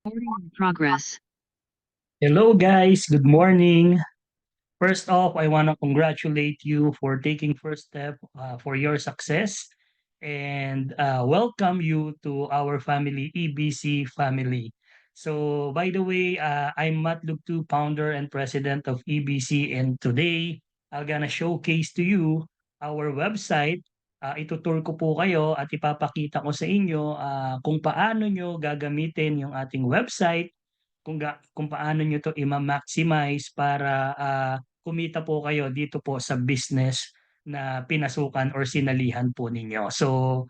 Recording in progress. Hello, guys. Good morning. First off, I want to congratulate you for taking first step for your success and welcome you to our family, EBC family. So, by the way, I'm Matt Lugtu, founder and president of EBC, and today I'm gonna showcase to you our website. Itutur ko po kayo at ipapakita ko sa inyo kung paano nyo gagamitin yung ating website kung paano niyo 'to ima-maximize para, kumita po kayo dito po sa business na pinasukan or sinalihan po ninyo. So,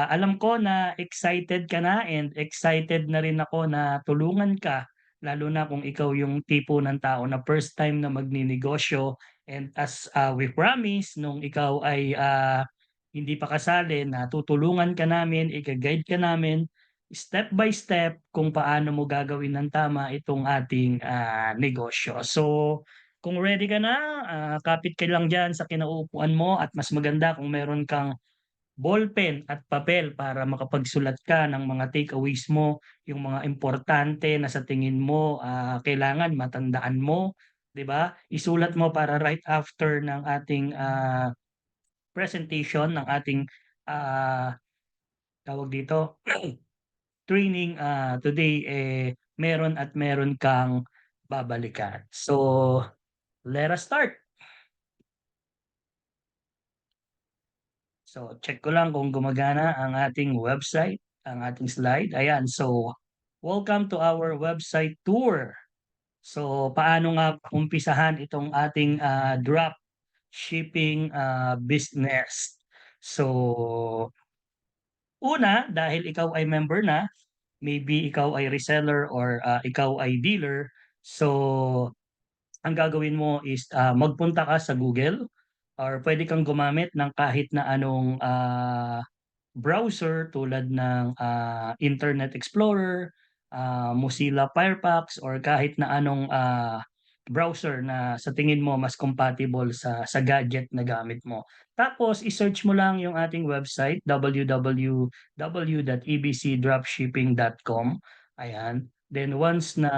alam ko na excited ka na and excited na rin ako na tulungan ka, lalo na kung ikaw yung tipo ng tao na first time na magninegosyo and as, we promise nung ikaw ay, hindi pa kasali na tutulungan ka namin, iga-guide ka namin step by step kung paano mo gagawin ng tama itong ating, negosyo. So, kung ready ka na, kapit ka lang diyan sa kinauupuan mo at mas maganda kung meron kang ballpen at papel para makapagsulat ka ng mga takeaways mo, yung mga importante na sa tingin mo, kailangan matandaan mo, 'di ba? Isulat mo para right after ng ating, presentation ng ating, tawag dito training, today, meron at meron kang babalikan. So, let us start. So, check ko lang kung gumagana ang ating website, ang ating slide. Ayan, so welcome to our website tour. So, paano nga umpisahan itong ating, drop shipping, business. So, una, dahil ikaw ay member na, maybe ikaw ay reseller or, ikaw ay dealer, so ang gagawin mo is, magpunta ka sa Google or puwede kang gumamit ng kahit na anong, browser tulad ng, Internet Explorer, Mozilla Firefox or kahit na anong, browser na sa tingin mo mas compatible sa gadget na gamit mo. Tapos i-search mo lang yung ating website www.ebcdropshipping.com, ayan. Then once na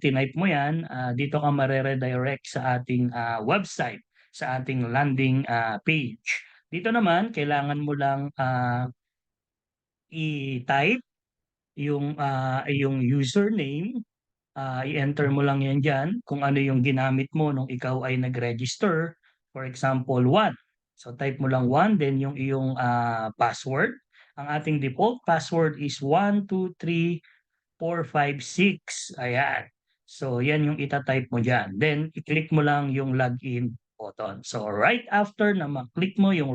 tinype mo 'yan, dito ka mare-redirect sa ating, website, sa ating landing, page. Dito naman kailangan mo lang, i-type yung, iyong username, i-enter mo lang 'yan diyan kung ano yung ginamit mo nung ikaw ay nag-register. For example, 1. So type mo lang 1 then yung iyong, password. Ang ating default password is 123 4 5 6 ayan. So 'yan yung ita-type mo diyan. Then i-click mo lang yung login button. So right after na ma-click mo yung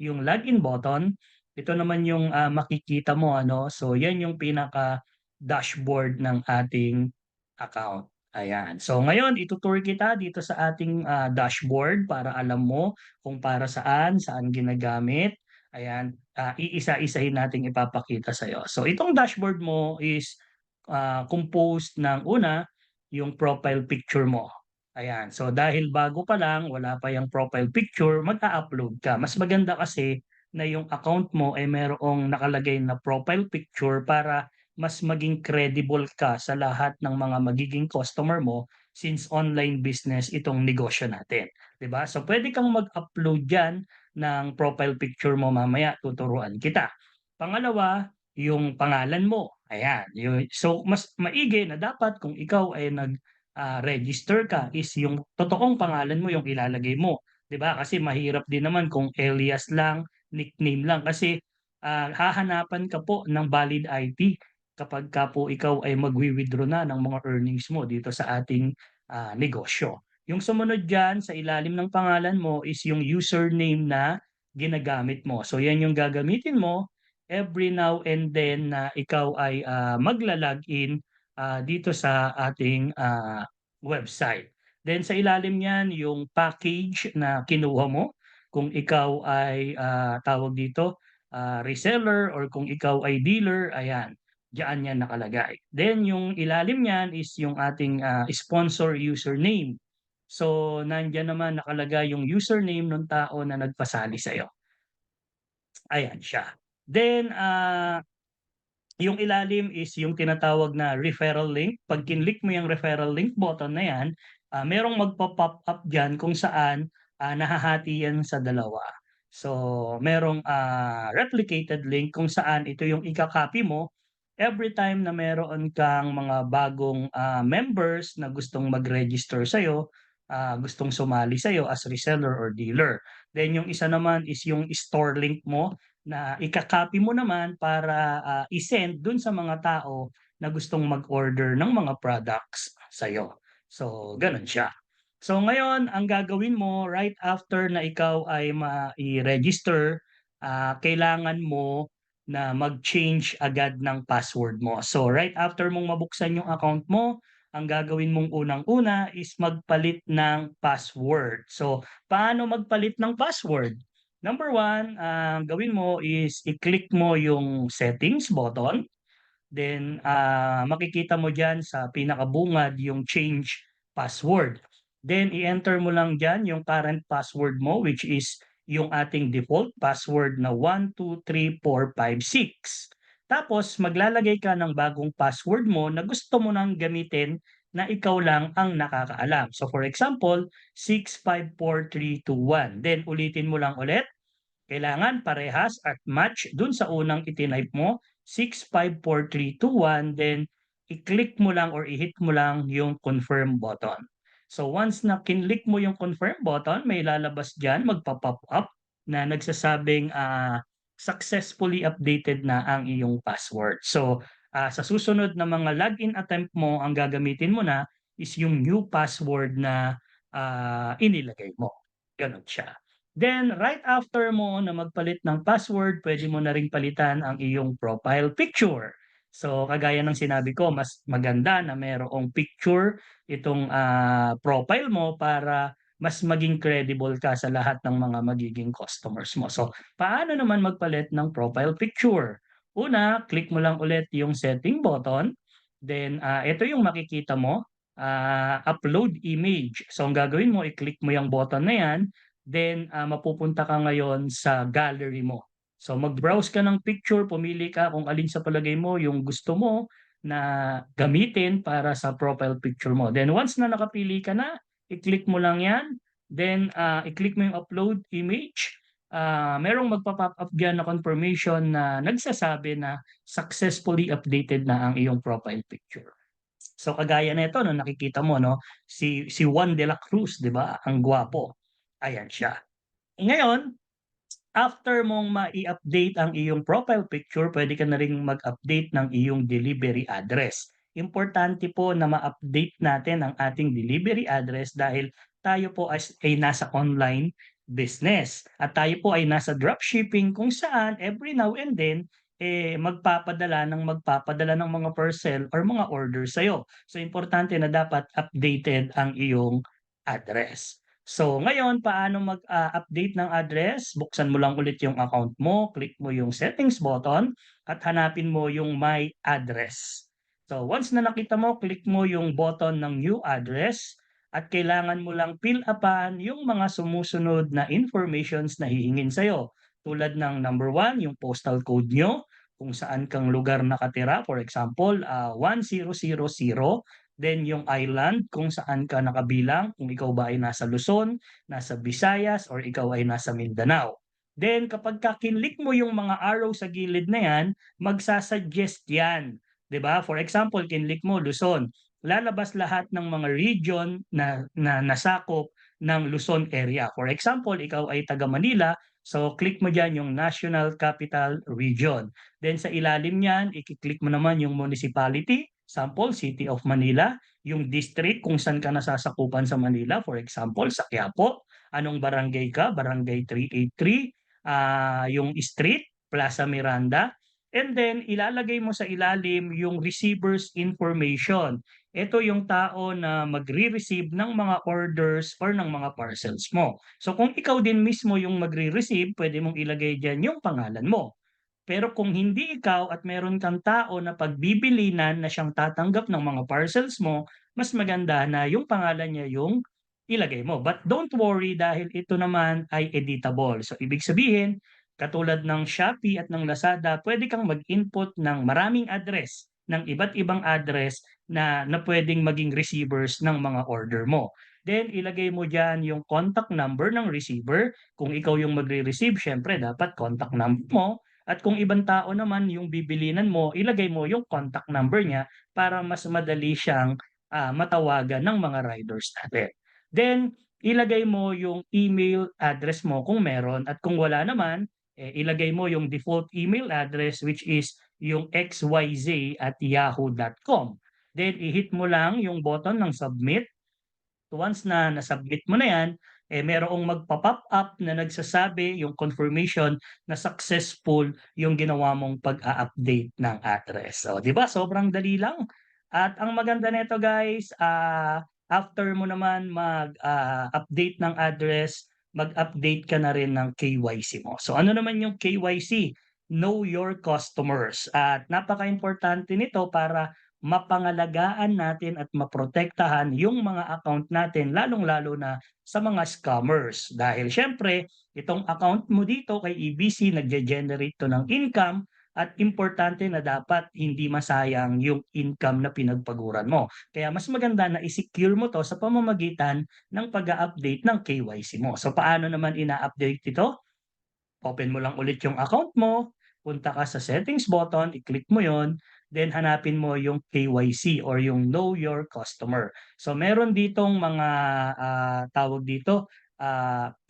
login button, ito naman yung, makikita mo ano. So 'yan yung pinaka-dashboard ng ating account, ayan. So ngayon kita dito sa ating, dashboard para alam mo kung para saan ginagamit, ayan. Iisa-isahin nating ipapakita sa'yo. So itong dashboard mo is composed ng una, yung profile picture mo. Ayan. So dahil bago pa lang, wala pa yung profile picture, mag-a-upload ka. Mas maganda kasi na yung account mo ay merong nakalagay na profile picture para mas maging credible ka sa lahat ng mga magiging customer mo since online business itong negosyo natin, 'di ba? So pwede kang mag-upload diyan ng profile picture mo mamaya tuturuan kita. Pangalawa, yung pangalan mo. Ayan, so mas maigi na dapat kung ikaw ay register ka is yung totoong pangalan mo yung ilalagay mo, 'di ba? Kasi mahirap din naman kung alias lang, nickname lang kasi, hahanapan ka po ng valid ID kapagka po ikaw ay magwi-withdraw na ng mga earnings mo dito sa ating, negosyo. Yung sumunod diyan sa ilalim ng pangalan mo is yung username na ginagamit mo. So yan yung gagamitin mo every now and then na ikaw ay, magla-login, dito sa ating, website. Then sa ilalim niyan yung package na kinuha mo, kung ikaw ay, tawag dito, reseller or kung ikaw ay dealer, ayan, diyan yan nakalagay. Then yung ilalim niyan is yung ating, sponsor username. So nandiyan naman nakalagay yung username nung tao na nagpasali sa'yo, ayan siya. Then, Yung ilalim is yung tinatawag na referral link. 'Pag kinlik mo yung referral link button na yan, merong magpo-pop up diyan kung saan, nahahati yan sa dalawa. So, merong, replicated link kung saan ito yung ika-copy mo every time na meron kang mga bagong, members na gustong mag-register sa'yo, gustong sumali sa'yo as reseller or dealer. Then yung isa naman is yung store link mo na ika-copy mo naman para, i-send dun sa mga tao na gustong mag-order ng mga products sa'yo. So, gano'n siya. So, ngayon ang gagawin mo right after na ikaw ay mai-register, kailangan mo na mag-change agad ng password mo. So, right after mong mabuksan yung account mo, ang gagawin mong unang-una is magpalit ng password. So, paano magpalit ng password? Number one, gawin mo is i-click mo yung settings button, then, makikita mo diyan sa pinakabungad yung change password. Then i-enter mo lang diyan yung current password mo which is yung ating default password na 12345 6. Tapos maglalagay ka ng bagong password mo na gusto mo ng gamitin na ikaw lang ang nakakaalam. So for example, 654321. Then ulitin mo lang ulit. Kailangan parehas at match dun sa unang itinype mo, 654321, then i-click mo lang or i-hit mo lang yung confirm button. So once na kinlik mo yung confirm button, may lalabas diyan, magpa-pop up na nagsasabing, successfully updated na ang iyong password. So, sa susunod na mga login attempt mo, ang gagamitin mo na is yung new password na, inilagay mo, gano'n siya. Then right after mo na magpalit ng password, puwede mo na ring palitan ang iyong profile picture. So kagaya ng sinabi ko, mas maganda na mayroong picture itong, profile mo para mas maging credible ka sa lahat ng mga magiging customers mo. So paano naman magpalit ng profile picture? Una, click mo lang ulit yung setting button, then, ito yung makikita mo, upload image. So ang gagawin mo, i-click mo yung button na yan. Then, mapupunta ka ngayon sa gallery mo. So mag-browse ka ng picture, pumili ka kung alin sa palagay mo yung gusto mo na gamitin para sa profile picture mo. Then once na nakapili ka na, i-click mo lang 'yan, then, i-click mo yung upload image, merong magpa-pop up diyan na confirmation na nagsasabi na successfully updated na ang iyong profile picture. So kagaya nito 'no, nakikita mo 'no, si Juan de la Cruz 'di ba, ang gwapo, ayan siya. Ngayon, after mong mai-update ang iyong profile picture, puwede ka na ring mag-update ng iyong delivery address. Importante po na ma-update natin ang ating delivery address dahil tayo po ay nasa online business at tayo po ay nasa dropshipping kung saan every now and then, magpapadala ng mga parcel or mga order sa'yo. So importante na dapat updated ang iyong address. So ngayon paano update ng address? Buksan mo lang ulit yung account mo, click mo yung settings button at hanapin mo yung my address. So once na nakita mo, click mo yung button ng new address at kailangan mo lang fill upan yung mga sumusunod na informations na hihingin sa'yo. Tulad ng number one, yung postal code nyo, kung saan kang lugar nakatira. For example, 1000. Then yung island kung saan ka nakabilang, kung ikaw ba ay nasa Luzon, nasa Visayas, or ikaw ay nasa Mindanao. Then kapagka kinlik mo yung mga arrow sa gilid na yan, magsa-suggest yan, 'di ba? For example, kinlik mo Luzon, lalabas lahat ng mga region na nasakop ng Luzon area. For example, ikaw ay taga Manila, so click mo diyan yung National Capital Region. Then sa ilalim niyan, i-click mo naman yung municipality, sample City of Manila, yung district kung saan ka nasasakupan sa Manila, for example sa Quiapo, anong barangay ka, Barangay 383, yung street, Plaza Miranda, and then ilalagay mo sa ilalim yung receiver's information. Ito yung tao na magre-receive ng mga orders or ng mga parcels mo. So kung ikaw din mismo yung magre-receive, pwede mong ilagay diyan yung pangalan mo. Pero kung hindi ikaw at meron kang tao na pagbibilinan na siyang tatanggap ng mga parcels mo, mas maganda na yung pangalan niya yung ilagay mo. But don't worry dahil ito naman ay editable. So ibig sabihin, Katulad ng Shopee at ng Lazada, pwede kang mag-input ng maraming address, ng iba't ibang address na puwedeng maging receivers ng mga order mo. Then ilagay mo diyan yung contact number ng receiver. Kung ikaw yung magre-receive, siyempre dapat contact number mo, at kung ibang tao naman yung bibilinan mo, ilagay mo yung contact number niya para mas madali siyang, matawagan ng mga riders natin. Then ilagay mo yung email address mo kung meron, at kung wala naman, ilagay mo yung default email address, which is yung xyz@yahoo.com. Then i-hit mo lang yung button ng submit. Once na na-submit mo na 'yan, merong magpa-pop up na nagsasabi yung confirmation na successful yung ginawa mong pag-a-update ng address. So, 'di ba sobrang dali lang? At ang maganda nito guys, after mo naman update ng address, mag-update ka na rin ng KYC mo. So, ano naman yung KYC? Know your customers, at napakaimportante nito para mapangalagaan natin at maprotektahan yung mga account natin, lalong-lalo na sa mga scammers. Dahil siyempre, itong account mo dito kay EBC nagge-generate 'to ng income, at importante na dapat hindi masayang yung income na pinagpaguran mo. Kaya mas maganda na i-secure mo 'to sa pamamagitan ng pag-a-update ng KYC mo. So, paano naman ina-update ito? Open mo lang ulit yung account mo, punta ka sa settings button, i-click mo yon, then hanapin mo yung KYC or yung Know Your Customer. So meron ditong mga, tawag dito,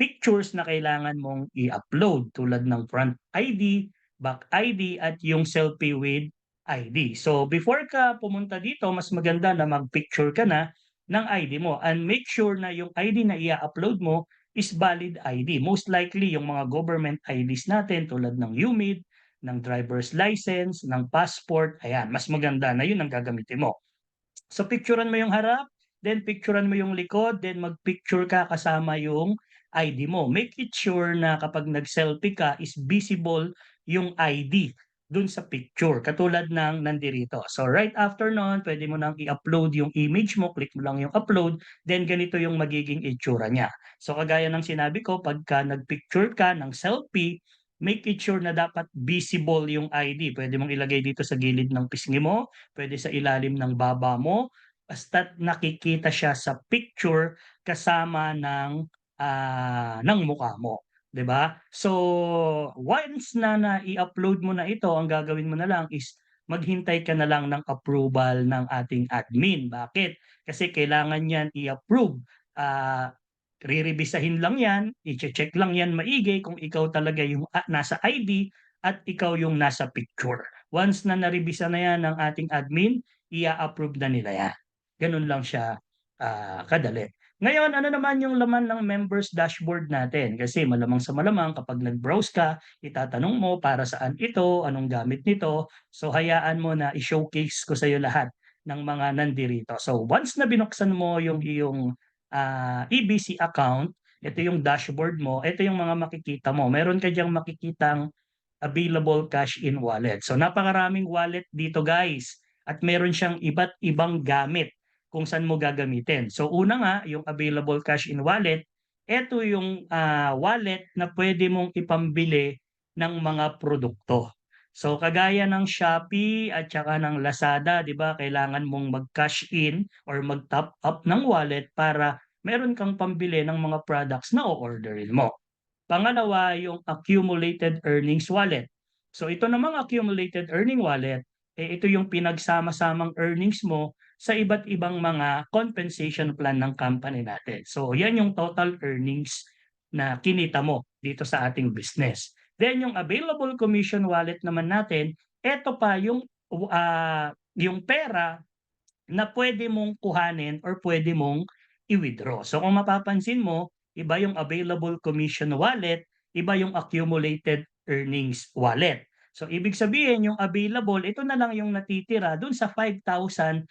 pictures na kailangan mong i-upload tulad ng front ID, back ID, at yung selfie with ID. So before ka pumunta dito, mas maganda na mag-picture ka na ng ID mo, and make sure na yung ID na i-upload mo is valid ID. Most likely yung mga government IDs natin tulad ng UMID, ng driver's license, ng passport, ayan, mas maganda na yun ang gagamitin mo. So picturean mo yung harap, then picturean mo yung likod, then mag-picture ka kasama yung ID mo. Make it sure na kapag nag-selfie ka is visible yung ID dun sa picture, katulad ng nandirito. So right after nun, pwede mo nang i-upload yung image mo, click mo lang yung upload, then ganito yung magiging itsura niya. So kagaya ng sinabi ko, pagka nag-picture ka ng selfie, make it sure na dapat visible yung ID. Pwede mong ilagay dito sa gilid ng pisngi mo, pwede sa ilalim ng baba mo, basta't nakikita siya sa picture kasama ng mukha mo, 'di ba? So, once na nai-upload mo na ito, ang gagawin mo na lang is maghintay ka na lang ng approval ng ating admin. Bakit? Kasi kailangan 'yan i-approve, rerebisahin lang 'yan, iche-check lang 'yan maigi kung ikaw talaga yung, nasa ID at ikaw yung nasa picture. Once na narebisa na 'yan ng ating admin, i-a-approve na nila 'yan. Gano'n lang siya, kadali. Ngayon, ano naman yung laman ng members dashboard natin? Kasi malamang sa malamang kapag nag-browse ka, itatanong mo, "Para saan ito? Anong gamit nito?" So, hayaan mo na i-showcase ko sa'yo lahat ng mga nandirito. So, once na binuksan mo yung iyong, EBC account, ito yung dashboard mo, ito yung mga makikita mo. Meron ka diyang makikitang available cash in wallet. So napakaraming wallet dito guys, at meron siyang iba't ibang gamit kung saan mo gagamitin. So una nga, yung available cash in wallet, eto yung, wallet na pwede mong ipambili ng mga produkto. So kagaya ng Shopee at saka ng Lazada, 'di ba, kailangan mong mag-cash in or mag-top up ng wallet para meron kang pambili ng mga products na o-orderin mo. Pangalawa, yung accumulated earnings wallet. So ito namang accumulated earning wallet, ito yung pinagsama-samang earnings mo sa iba't ibang mga compensation plan ng company natin. So yan yung total earnings na kinita mo dito sa ating business. Then yung available commission wallet naman natin, eto pa yung pera na pwede mong kuhanin or pwede mong i-withdraw. So kung mapapansin mo, iba yung available commission wallet, iba yung accumulated earnings wallet. So ibig sabihin yung available, ito na lang yung natitira dun sa 5,619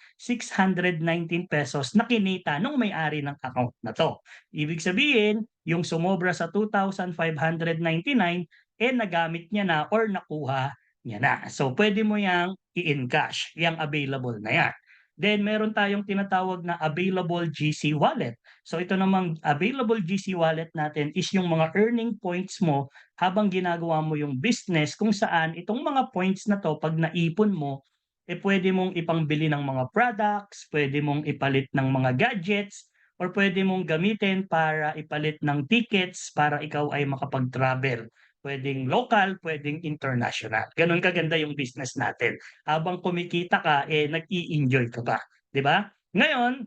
pesos na kinita nung may-ari ng account na 'to. Ibig sabihin, yung sumobra sa 2,599, nagamit niya na or nakuha niya na. So pwede mo yang i-encash, yang available na yan. Then meron tayong tinatawag na available GC wallet. So ito namang available GC wallet natin is yung mga earning points mo habang ginagawa mo yung business, kung saan itong mga points na 'to 'pag naipon mo, puwede mong ipangbili ng mga products, puwede mong ipalit ng mga gadgets, or puwede mong gamitin para ipalit ng tickets para ikaw ay makapag-travel. Puwedeng local, puwedeng international. Gano'n kaganda yung business natin. Habang kumikita ka, nag-i-enjoy ka pa, 'di ba? Ngayon,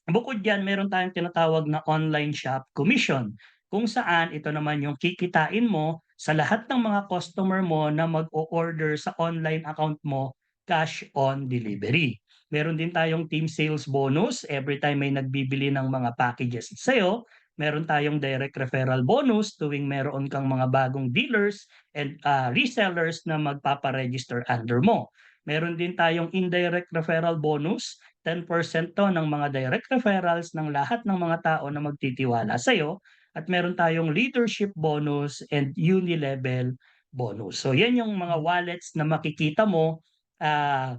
bukod diyan meron tayong tinatawag na online shop commission, kung saan ito naman yung kikitain mo sa lahat ng mga customer mo na mag-o-order sa online account mo, cash on delivery. Meron din tayong team sales bonus every time may nagbibili ng mga packages sa'yo. Meron tayong direct referral bonus tuwing meron kang mga bagong dealers and resellers na magpapa-register under mo. Meron din tayong indirect referral bonus, 10% 'to ng mga direct referrals ng lahat ng mga tao na magtitiwala sa'yo, at meron tayong leadership bonus and uni-level bonus. So 'yan yung mga wallets na makikita mo, ah,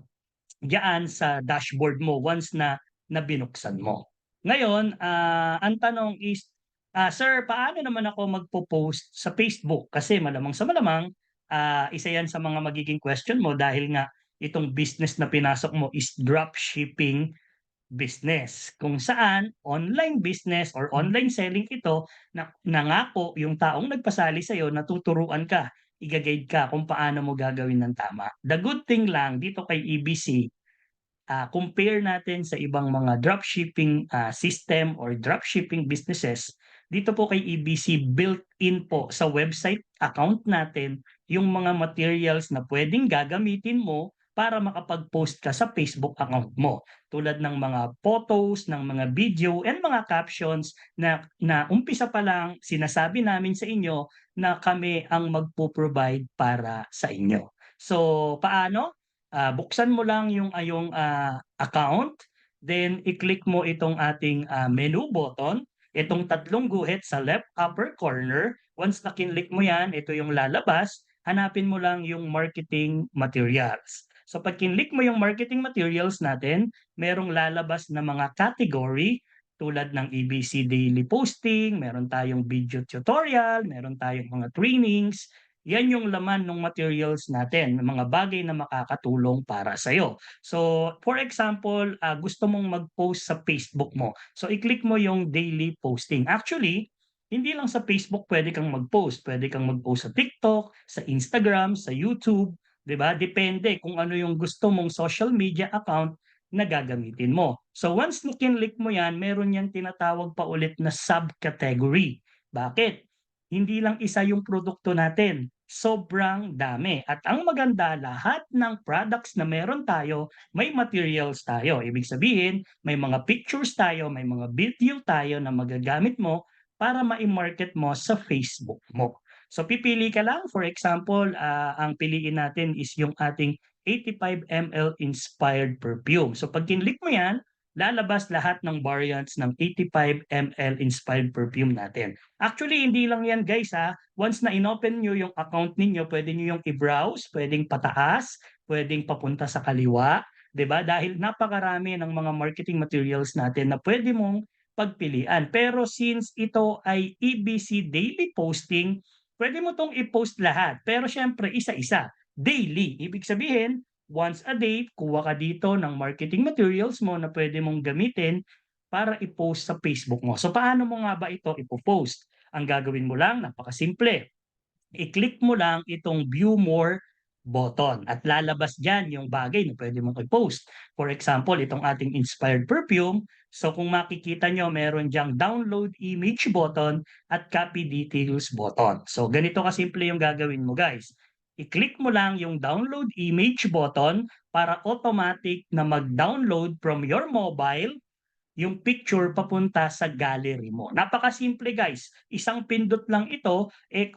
diyaan sa dashboard mo once na binuksan mo. Ngayon, ang tanong is, "Sir, paano naman ako magpo-post sa Facebook?" Kasi malamang sa malamang, isa 'yan sa mga magiging question mo dahil nga itong business na pinasok mo is dropshipping business, kung saan online business or online selling ito na nangako yung taong nagpasali sa'yo na tuturuan ka, iga-guide ka kung paano mo gagawin ng tama. The good thing lang dito kay EBC, compare natin sa ibang mga dropshipping, system or dropshipping businesses, dito po kay EBC built-in po sa website account natin yung mga materials na puwedeng gagamitin mo para makapag-post ka sa Facebook account mo. Tulad ng mga photos, ng mga video, and mga captions na umpisa pa lang sinasabi namin sa inyo na kami ang magpo-provide para sa inyo. So, paano? Buksan mo lang yung account, then i-click mo itong ating, menu button, itong tatlong guhit sa left upper corner. Once na kinlik mo yan, ito yung lalabas, hanapin mo lang yung marketing materials. So 'pag kinlik mo yung marketing materials natin, merong lalabas na mga category tulad ng EBC daily posting, meron tayong video tutorial, meron tayong mga trainings. Yan yung laman ng materials natin, ng mga bagay na makakatulong para sa'yo. So, for example, gusto mong mag-post sa Facebook mo. So, i-click mo yung daily posting. Actually, hindi lang sa Facebook pwede kang mag-post. Pwede kang mag-post sa TikTok, sa Instagram, sa YouTube, 'di ba? Depende kung ano yung gusto mong social media account na gagamitin mo. So, once na kinlik mo yan, meron yan tinatawag pa ulit na subcategory. Bakit? Hindi lang isa yung produkto natin, sobrang dami. At ang maganda, lahat ng products na meron tayo, may materials tayo. Ibig sabihin, may mga pictures tayo, may mga video tayo na magagamit mo para mai-market mo sa Facebook mo. So pipili ka lang, for example, ang piliin natin is yung ating 85 ml inspired perfume. So pag kinlik mo yan, lalabas lahat ng variants ng 85 ml inspired perfume natin. Actually, hindi lang yan guys ha. Once na inopen nyo yung account ninyo, pwede nyo yung i-browse, pwedeng pataas, pwedeng papunta sa kaliwa, 'di ba? Dahil napakarami ng mga marketing materials natin na pwede mong pagpilian. Pero since ito ay EBC daily posting, pwede mo 'tong i-post lahat. Pero syempre isa-isa, daily. Ibig sabihin, once a day, kuha ka dito ng marketing materials mo na pwede mong gamitin para i-post sa Facebook mo. So paano mo nga ba ito ipo-post? Ang gagawin mo lang, napakasimple. I-click mo lang itong view more button at lalabas diyan yung bagay na pwede mong i-post. For example, itong ating inspired perfume. So kung makikita nyo, meron diyang download image button at copy details button. So ganito kasimple yung gagawin mo guys. I-click mo lang yung download image button para automatic na mag-download from your mobile yung picture papunta sa gallery mo. Napakasimple guys, isang pindot lang ito,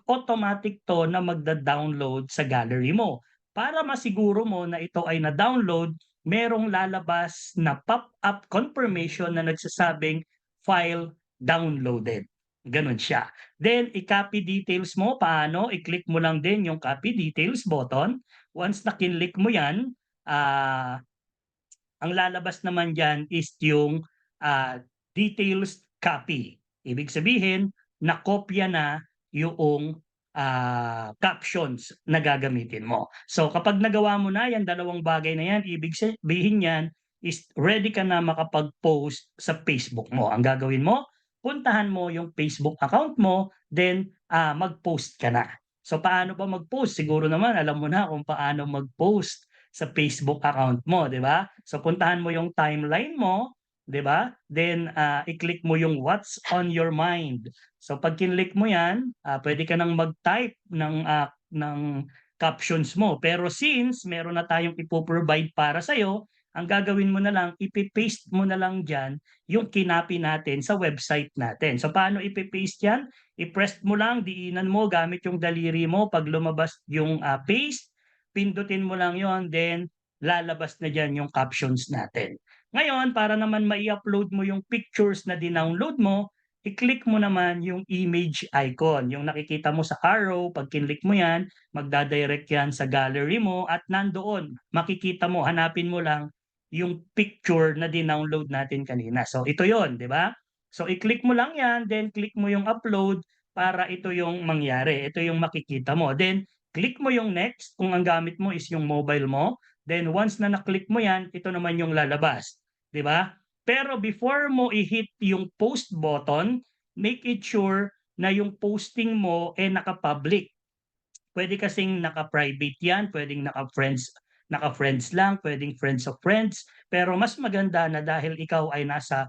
automatic 'to na magda-download sa gallery mo. Para masiguro mo na ito ay na-download, merong lalabas na pop-up confirmation na nagsasabing file downloaded. Gano'n siya. Then i-copy details mo, paano? I-click mo lang din yung copy details button. Once na kinlik mo 'yan, ah Ang lalabas naman diyan is yung, details copy. Ibig sabihin, nakopya na yoong, captions na gagamitin mo. So, kapag nagawa mo na 'yang dalawang bagay na 'yan, ibig sabihin niyan is ready ka na makapag-post sa Facebook mo. Ang gagawin mo, puntahan mo yung Facebook account mo, then, mag-post ka na. So, paano ba mag-post? Siguro naman alam mo na kung paano mag-post sa Facebook account mo, 'di ba? So, puntahan mo yung timeline mo, 'di ba? Then, i-click mo yung what's on your mind. So, 'pag kinlik mo 'yan, puwede ka ng mag-type ng captions mo. Pero since meron na tayong ipo-provide para sa'yo, ang gagawin mo na lang, ipe-paste mo na lang diyan yung kinopy natin sa website natin. So, paano ipe-paste 'yan? I-press mo lang, diinan mo gamit yung daliri mo. 'Pag lumabas yung, paste, pindutin mo lang yon, then lalabas na diyan yung captions natin. Ngayon, para naman mai-upload mo yung pictures na dinownload mo, i-click mo naman yung image icon, yung nakikita mo sa arrow. 'Pag kinlik mo 'yan, magda-direct 'yan sa gallery mo at nandoon makikita mo, hanapin mo lang yung picture na dinownload natin kanina. So, ito yon, 'di ba? So, i-click mo lang 'yan, then click mo yung upload para ito yung mangyari. Ito yung makikita mo. Then, click mo yung next kung ang gamit mo is yung mobile mo. Then, once na na-click mo 'yan, ito naman yung lalabas, 'di ba? Pero before mo i-hit yung post button, make it sure na yung posting mo, naka-public. Puwede kasing naka-private 'yan, puwedeng naka-friends lang, puwedeng friends of friends. Pero mas maganda na dahil ikaw ay nasa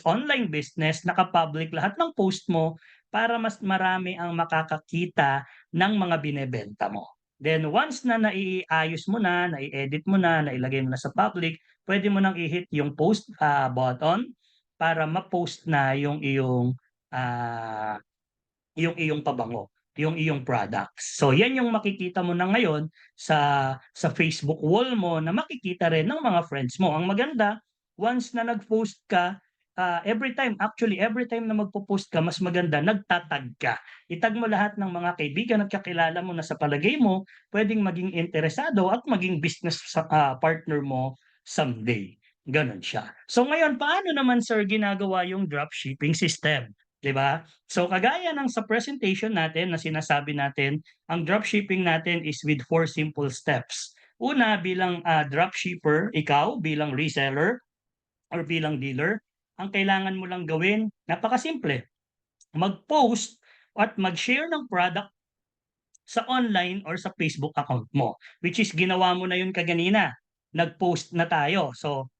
online business, naka-public lahat ng post mo para mas marami ang makakakita ng mga binebenta mo. Then once na naiayos mo na, nai-edit mo na, nailagay mo na sa public, puwede mo nang i-hit yung post, button para ma-post na ah yung iyong pabango, yung iyong products. So yan yung makikita mo na ngayon sa Facebook wall mo na makikita rin ng mga friends mo. Ang maganda, once na nag-post ka, every time na magpo-post ka, mas maganda nagta-tag ka. I-tag mo lahat ng mga kaibigan at kakilala mo na sa palagay mo puwedeng maging interesado at maging business partner mo someday, gano'n siya. So ngayon, paano naman sir ginagawa yung dropshipping system, 'di ba? So kagaya ng sa presentation natin na sinasabi natin, ang dropshipping natin is with 4 simple steps. Una, bilang, dropshipper, ikaw bilang reseller or bilang dealer, ang kailangan mo lang gawin napakasimple, mag-post at mag-share ng product sa online or sa Facebook account mo, which is ginawa mo na yun kaganina, nag-post na tayo. So,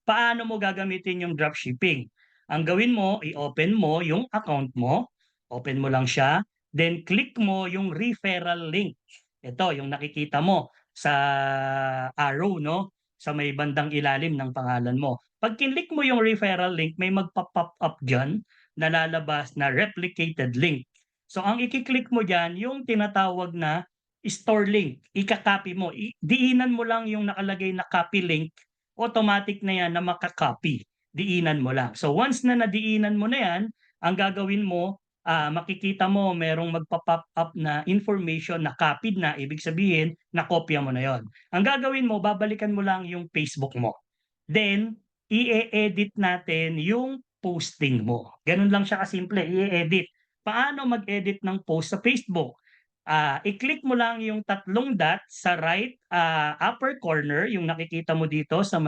paano mo gagamitin yung dropshipping? Ang gawin mo, i-open mo yung account mo, open mo lang siya, then click mo yung referral link. Ito, yung nakikita mo sa arrow, no? Sa may bandang ilalim ng pangalan mo. Pag kinlik mo yung referral link, may magpa-pop up dyan na lalabas na replicated link. So, ang ikiklik mo dyan, yung tinatawag na store link. Ika-copy mo. Diinan mo lang yung nakalagay na copy link, automatic na yan na maka-copy. Diinan mo lang. So once na nadiinan mo na yan, ang gagawin mo, makikita mo merong magpa-pop up na information na copied na, ibig sabihin nakopya mo na yon. Ang gagawin mo, babalikan mo lang yung Facebook mo. Then, i-edit natin yung posting mo. Ganun lang siya kasimple, i-edit. Paano mag-edit ng post sa Facebook? I-click mo lang yung tatlong dot sa right, upper corner, yung nakikita mo dito sa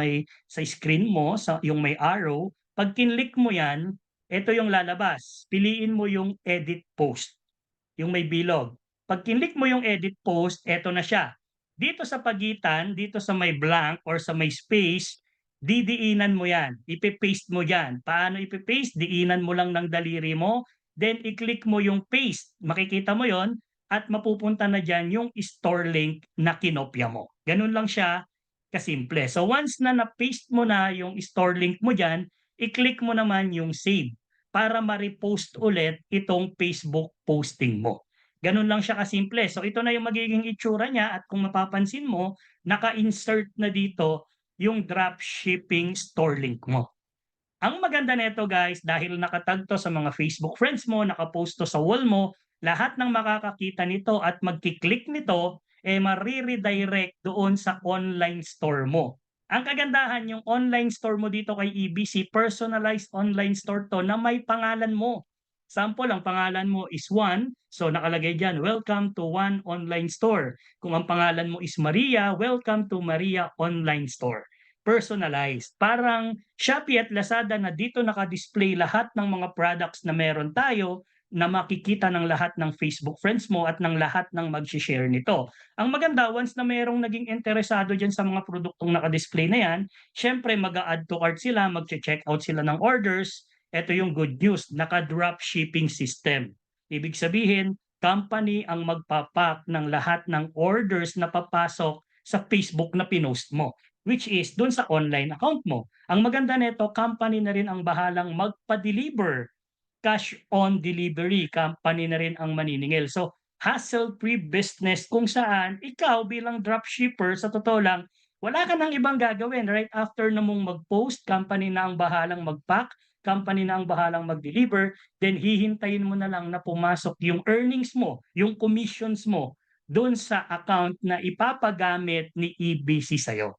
screen mo, yung may arrow. 'Pag kinlik mo 'yan, ito yung lalabas. Piliin mo yung edit post, yung may bilog. 'Pag kinlik mo yung edit post, eto na siya. Dito sa pagitan, dito sa may blank or sa may space, didiinan mo 'yan, ipe-paste mo diyan. Paano ipe-paste? Diinan mo lang ng daliri mo, then i-click mo yung paste. Makikita mo 'yon at mapupunta na diyan yung store link na kinopya mo. Gano'n lang siya kasimple. So once na na-paste mo na yung store link mo diyan, i-click mo naman yung save para ma-repost ulit itong Facebook posting mo. Gano'n lang siya kasimple. So ito na yung magiging itsura niya at kung mapapansin mo, naka-insert na dito yung dropshipping store link mo. Ang maganda nito guys, dahil nakatag to sa mga Facebook friends mo, nakapost to sa wall mo, lahat ng makakakita nito at magki-click nito, mare-redirect doon sa online store mo. Ang kagandahan yung online store mo dito kay EBC, personalized online store 'to na may pangalan mo. Sample, ang pangalan mo is Juan, so nakalagay diyan, "Welcome to Juan Online Store." Kung ang pangalan mo is Maria, "Welcome to Maria Online Store." Personalized. Parang Shopee at Lazada na dito naka-display lahat ng mga products na meron tayo, na makikita ng lahat ng Facebook friends mo at ng lahat ng magse-share nito. Ang maganda, once na merong naging interesado diyan sa mga produktong naka-display na 'yan, siyempre mag-a-add to cart sila, magche-checkout sila ng orders. Eto yung good news, naka-drop shipping system. Ibig sabihin, company ang magpa-pack ng lahat ng orders na papasok sa Facebook na pinost mo, which is dun sa online account mo. Ang maganda nito, company na rin ang bahalang magpa-deliver, cash on delivery, company na rin ang maniningil. So, hassle-free business kung saan ikaw bilang dropshipper, sa totoo lang, wala ka ng ibang gagawin. Right after na mong mag-post, company na ang bahalang mag-pack, company na ang bahalang mag-deliver, then hihintayin mo na lang na pumasok yung earnings mo, yung commissions mo doon sa account na ipapagamit ni EBC sa'yo.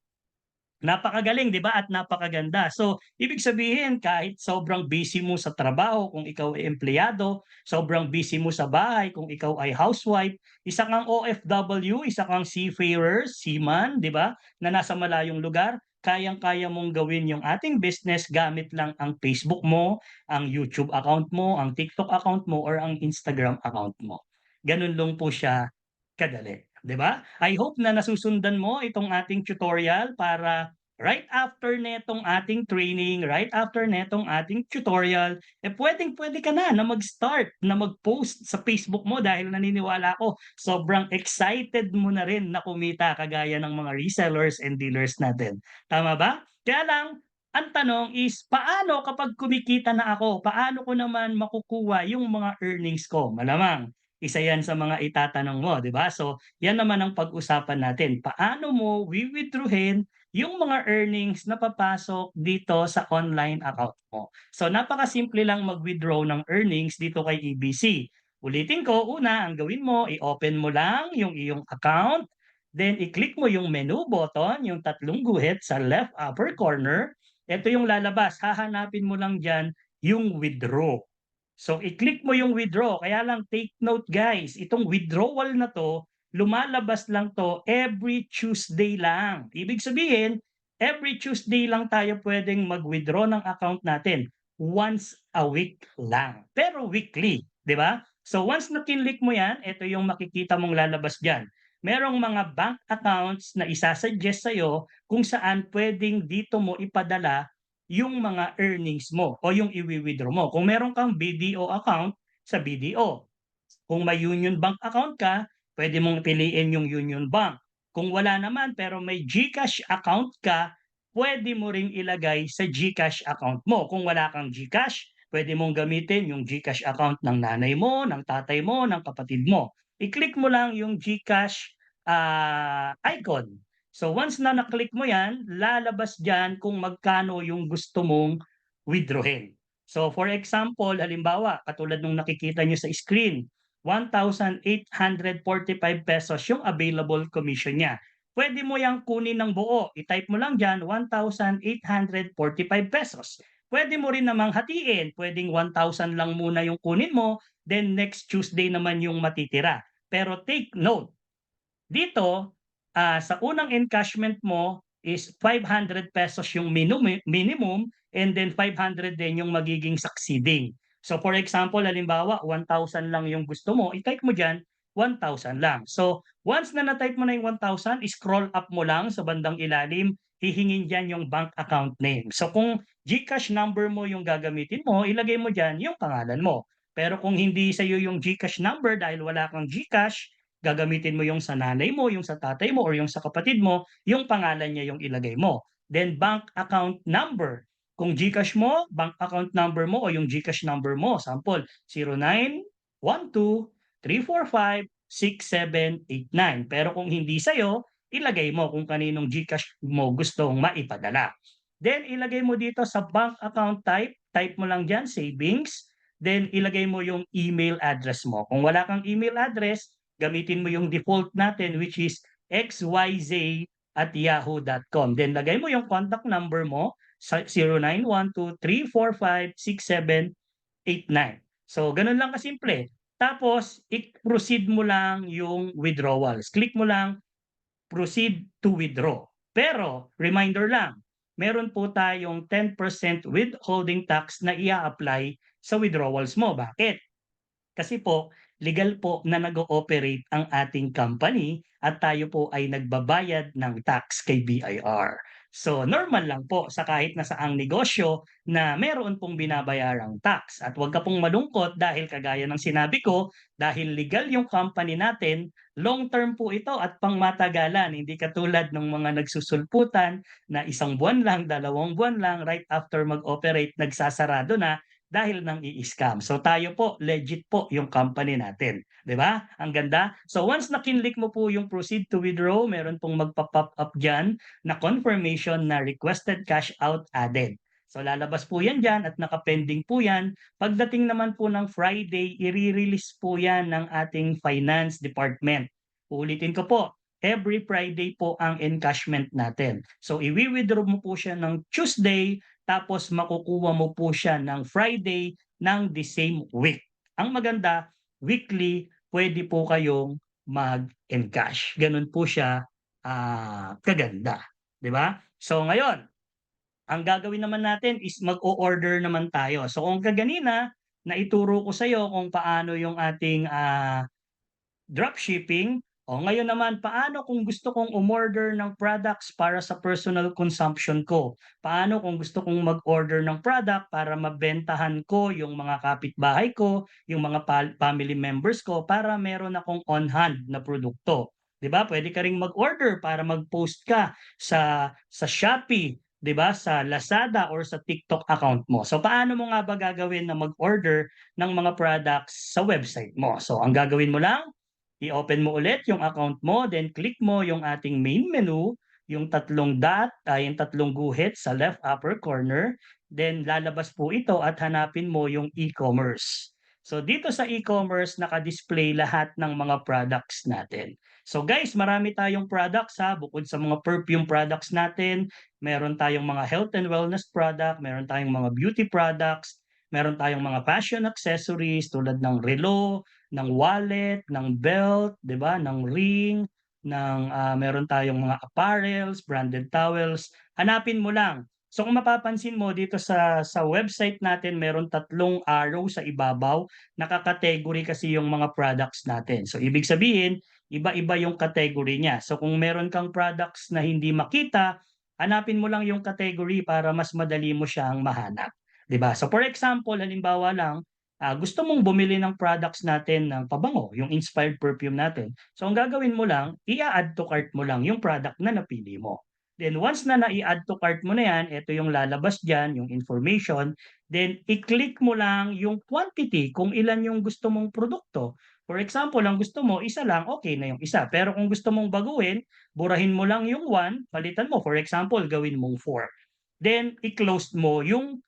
Napakagaling, 'di ba, at napakaganda. So, ibig sabihin kahit sobrang busy mo sa trabaho kung ikaw ay empleyado, sobrang busy mo sa bahay kung ikaw ay housewife, isa kang OFW, isa kang seafarer, seaman, 'di ba, na nasa malayong lugar, kayang-kaya mong gawin yung ating business gamit lang ang Facebook mo, ang YouTube account mo, ang TikTok account mo, or ang Instagram account mo. Gano'n lang po siya kadali, 'di ba? I hope na nasusundan mo itong ating tutorial para right after netong ating training, right after netong ating tutorial, puwedeng-puwede ka na mag-start na mag-post sa Facebook mo dahil naniniwala ako sobrang excited mo na rin na kumita kagaya ng mga resellers and dealers natin. Tama ba? Kaya lang, ang tanong is paano kapag kumikita na ako? Paano ko naman makukuha yung mga earnings ko? Malamang isa yan sa mga itatanong mo, 'di ba? So, yan naman ang pag-usapan natin. Paano mo wi-withdrawhin yung mga earnings na papasok dito sa online account mo. So, napakasimple lang mag-withdraw ng earnings dito kay EBC. Ulitin ko, una, ang gawin mo, i-open mo lang yung iyong account, then i-click mo yung menu button, yung tatlong guhit sa left upper corner. Ito yung lalabas. Hahanapin mo lang dyan yung withdraw. So, i-click mo yung withdraw. Kaya lang take note guys, itong withdrawal na 'to, lumalabas lang 'to every Tuesday lang. Ibig sabihin, every Tuesday lang tayo puwedeng mag-withdraw ng account natin, once a week lang, pero weekly, 'di ba? So, once na kinlik mo 'yan, ito yung makikita mong lalabas diyan. Merong mga bank accounts na isa-suggest sa'yo kung saan puwedeng dito mo ipadala yung mga earnings mo o yung iwi-withdraw mo. Kung meron kang BDO account, sa BDO. Kung may Union Bank account ka, pwede mong piliin yung Union Bank. Kung wala naman pero may GCash account ka, pwede mo ring ilagay sa GCash account mo. Kung wala kang GCash, pwede mong gamitin yung GCash account ng nanay mo, ng tatay mo, ng kapatid mo. I-click mo lang yung GCash icon. So once na na-click mo 'yan, lalabas diyan kung magkano yung gusto mong withdrawhin. So for example, halimbawa, katulad nung nakikita niyo sa screen, ₱1,845 yung available commission niya. Pwede mo yang kunin ng buo, i-type mo lang diyan ₱1,845. Pwede mo rin namang hatiin, puwedeng 1,000 lang muna yung kunin mo, then next Tuesday naman yung matitira. Pero take note, dito, sa unang encashment mo is ₱500 yung minimum, and then 500 din yung magiging succeeding. So for example, halimbawa 1,000 lang yung gusto mo, i-type mo diyan 1,000 lang. So once na na-type mo na yung 1,000, scroll up mo lang sa bandang ilalim, hihingin diyan yung bank account name. So kung GCash number mo yung gagamitin mo, ilagay mo diyan yung pangalan mo. Pero kung hindi sa'yo yung GCash number dahil wala kang GCash, gagamitin mo yung sa nanay mo, yung sa tatay mo, or yung sa kapatid mo, yung pangalan niya yung ilagay mo. Then bank account number. Kung GCash mo, bank account number mo o yung GCash number mo, sample 0912-345-6789. Pero kung hindi sa'yo, ilagay mo kung kaninong GCash mo gustong maipadala. Then ilagay mo dito sa bank account type mo lang dyan, savings, then ilagay mo yung email address mo. Kung wala kang email address, gamitin mo yung default natin which is xyz yahoo.com. Then lagay mo yung contact number mo sa 0912-345-6789. So ganun lang kasimple. Tapos i-proceed mo lang yung withdrawals. Click mo lang proceed to withdraw. Pero reminder lang, meron po tayong 10% withholding tax na ia-apply sa withdrawals mo. Bakit? Kasi po, legal po na nag-ooperate ang ating company at tayo po ay nagbabayad ng tax kay BIR. So normal lang po sa kahit na saang negosyo na meron pong binabayarang tax. At huwag ka pong malungkot dahil kagaya ng sinabi ko, dahil legal yung company natin, long term po ito at pangmatagalan. Hindi katulad ng mga nagsusulputan na isang buwan lang, 2 buwan lang, right after mag-operate, nagsasarado na dahil nang i-scam. So tayo po, legit po yung company natin. 'Di ba? Ang ganda. So once na kinlik mo po yung proceed to withdraw, meron pong magpa-pop up dyan na confirmation na requested cash out added. So lalabas po yan dyan at nakapending po yan. Pagdating naman po ng Friday, i-release po yan ng ating finance department. Uulitin ko po, every Friday po ang encashment natin. So i-withdraw mo po siya ng Tuesday, tapos makukuha mo po siya ng Friday ng the same week. Ang maganda, weekly, pwede po kayong mag-encash. Ganun po siya kaganda. 'Di ba? So ngayon, ang gagawin naman natin is mag-o-order naman tayo. So kung kaganina, naituro ko sa iyo kung paano yung ating dropshipping. O ngayon naman, paano kung gusto kong umorder ng products para sa personal consumption ko? Paano kung gusto kong mag-order ng product para mabentahan ko yung mga kapitbahay ko, yung mga family members ko para meron akong on-hand na produkto? 'Di ba? Pwede ka ring mag-order para mag-post ka sa Shopee, 'di ba? Sa Lazada or sa TikTok account mo. So paano mo nga ba gagawin na mag-order ng mga products sa website mo? So ang gagawin mo lang, i-open mo ulit yung account mo, then click mo yung ating main menu, yung tatlong dot, yung tatlong guhit sa left upper corner. Then lalabas po ito at hanapin mo yung e-commerce. So dito sa e-commerce, naka-display lahat ng mga products natin. So guys, marami tayong products ha, bukod sa mga perfume products natin, meron tayong mga health and wellness product, meron tayong mga beauty products, meron tayong mga fashion accessories tulad ng relo, ng wallet, ng belt, 'di ba, ng ring, meron tayong mga apparels, branded towels, hanapin mo lang. So kung mapapansin mo dito sa website natin meron tatlong arrow sa ibabaw, naka-category kasi yung mga products natin. So ibig sabihin, iba-iba yung category niya. So kung meron kang products na hindi makita, hanapin mo lang yung category para mas madali mo siyang mahanap, 'di ba? So for example, halimbawa lang, gusto mong bumili ng products natin ng pabango, yung inspired perfume natin. So ang gagawin mo lang, i-add to cart mo lang yung product na napili mo. Then once na nai-add to cart mo na yan, ito yung lalabas dyan, yung information. Then i-click mo lang yung quantity kung ilan yung gusto mong produkto. For example, ang gusto mo, isa lang, okay na yung isa. Pero kung gusto mong baguhin, burahin mo lang yung 1, palitan mo. For example, gawin mong 4. Then i-close mo yung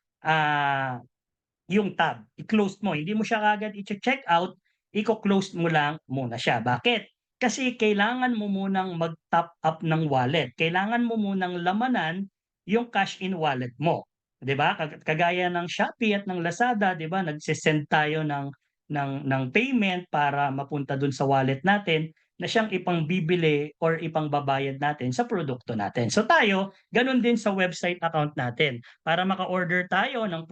tab, i-close mo, hindi mo siya kaagad i-check out, iko-close mo lang muna siya. Bakit? Kasi kailangan mo munang mag-top up ng wallet. Kailangan mo munang lamanan yung cash in wallet mo. 'Di ba? Kagaya ng Shopee at ng Lazada, 'di ba? Nagse-send tayo ng payment para mapunta dun sa wallet natin na siyang ipangbibili or ipangbabayad natin sa produkto natin. So tayo, ganun din sa website account natin. Para maka-order tayo ng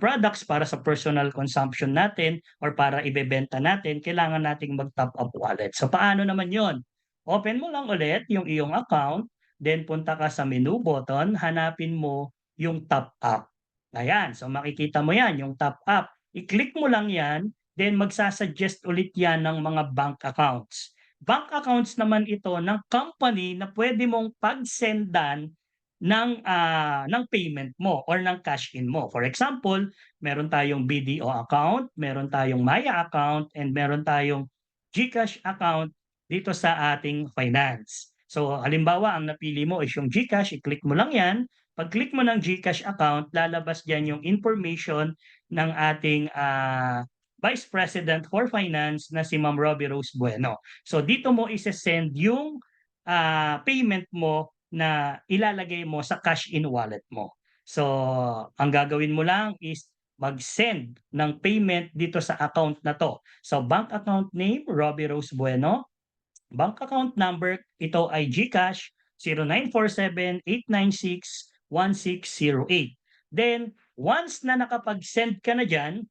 products para sa personal consumption natin or para ibebenta natin, kailangan nating mag-top up wallet. So paano naman 'yon? Open mo lang ulit yung iyong account, then punta ka sa menu button, hanapin mo yung top up. Ayan, so makikita mo 'yan, yung top up. I-click mo lang 'yan, then magsa-suggest ulit 'yan ng mga bank accounts. Bank accounts naman ito ng company na pwede mong pagsendan ng payment mo or ng cash in mo. For example, meron tayong BDO account, meron tayong Maya account, and meron tayong GCash account dito sa ating finance. So halimbawa, ang napili mo is yung GCash, i-click mo lang 'yan. Pag-click mo ng GCash account, lalabas diyan yung information ng ating Vice President for Finance na si Ma'am Robbie Rose Bueno. So dito mo ise-send yung payment mo na ilalagay mo sa cash in wallet mo. So, ang gagawin mo lang is mag-send ng payment dito sa account na 'to. So, bank account name, Robbie Rose Bueno. Bank account number, ito ay GCash 0947-896-1608. Then, once na nakapag-send ka na diyan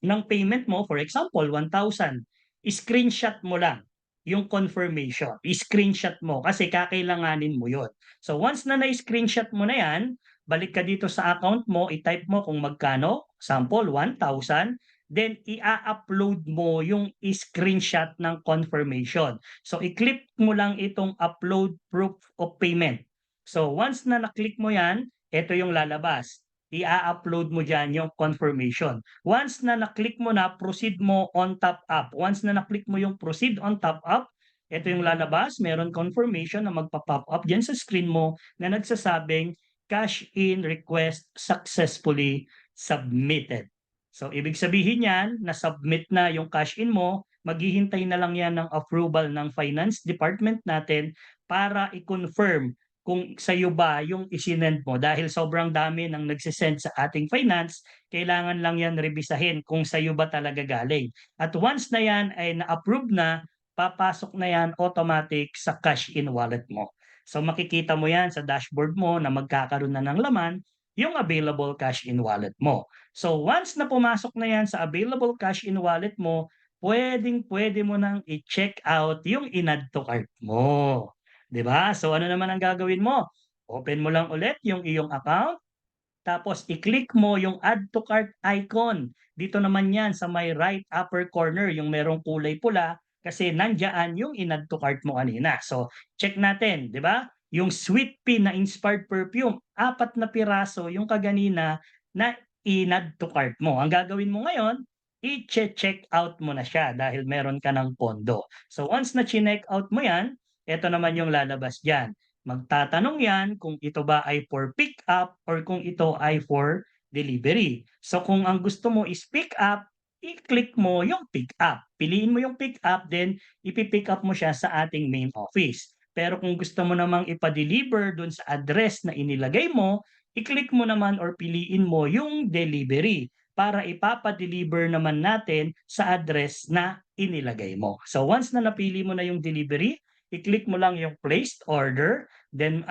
ng payment mo, for example, 1,000, screenshot mo lang yung confirmation. I-screenshot mo kasi kakailanganin mo yon. So once na na-screenshot mo na yan, balik ka dito sa account mo, i-type mo kung magkano, sample 1,000, then i-upload mo yung screenshot ng confirmation. So i-click mo lang itong upload proof of payment. So once na na-click mo yan, ito yung lalabas. I-upload mo dyan yung confirmation. Once na na-click mo na, proceed mo on top up. Once na na-click mo yung proceed on top up, ito yung lalabas, meron confirmation na magpa-pop up dyan sa screen mo na nagsasabing cash in request successfully submitted. So, ibig sabihin yan, na-submit na yung cash in mo, maghihintay na lang yan ng approval ng finance department natin para i-confirm kung sa'yo ba yung isinend mo. Dahil sobrang dami ng nagsisend sa ating finance, kailangan lang yan rebisahin kung sa'yo ba talaga galing. At once na yan ay na-approve na, papasok na yan automatic sa cash in wallet mo. So makikita mo yan sa dashboard mo na magkakaroon na ng laman yung available cash in wallet mo. So once na pumasok na yan sa available cash in wallet mo, pwedeng-pwede mo nang i-check out yung in-add to cart mo. 'Di ba? So ano naman ang gagawin mo? Open mo lang ulit yung iyong account, tapos i-click mo yung add to cart icon. Dito naman yan sa may right upper corner, yung merong kulay pula, kasi nandiyan yung in-add to cart mo kanina. So check natin, 'di ba? Yung sweet pea na inspired perfume, 4 na piraso yung kaganina na in-add to cart mo. Ang gagawin mo ngayon, i-check out mo na siya dahil meron ka ng pondo. So once na chineck out mo yan, eto naman yung lalabas diyan. Magtatanong yan kung ito ba ay for pick up or kung ito ay for delivery. So kung ang gusto mo is pick up, i-click mo yung pick up. Piliin mo yung pick up, then ipi-pick up mo siya sa ating main office. Pero kung gusto mo namang ipa-deliver dun sa address na inilagay mo, i-click mo naman or piliin mo yung delivery para ipapa-deliver naman natin sa address na inilagay mo. So once na napili mo na yung delivery, i-click mo lang yung placed order, then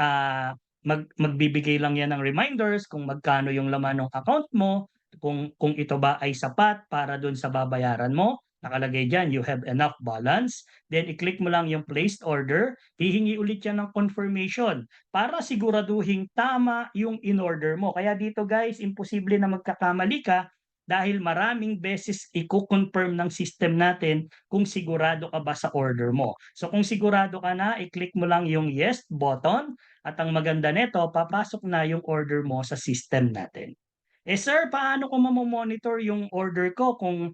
magbibigay lang yan ng reminders kung magkano yung laman ng account mo, kung ito ba ay sapat para dun sa babayaran mo. Nakalagay diyan, you have enough balance. Then i-click mo lang yung placed order, hihingi ulit yan ng confirmation para siguraduhin tama yung in-order mo. Kaya dito guys, imposible na magkakamali ka dahil maraming beses i-confirm ng system natin kung sigurado ka ba sa order mo. So kung sigurado ka na, i-click mo lang yung yes button at ang maganda nito, papasok na yung order mo sa system natin. Eh sir, paano ko mamo-monitor yung order ko kung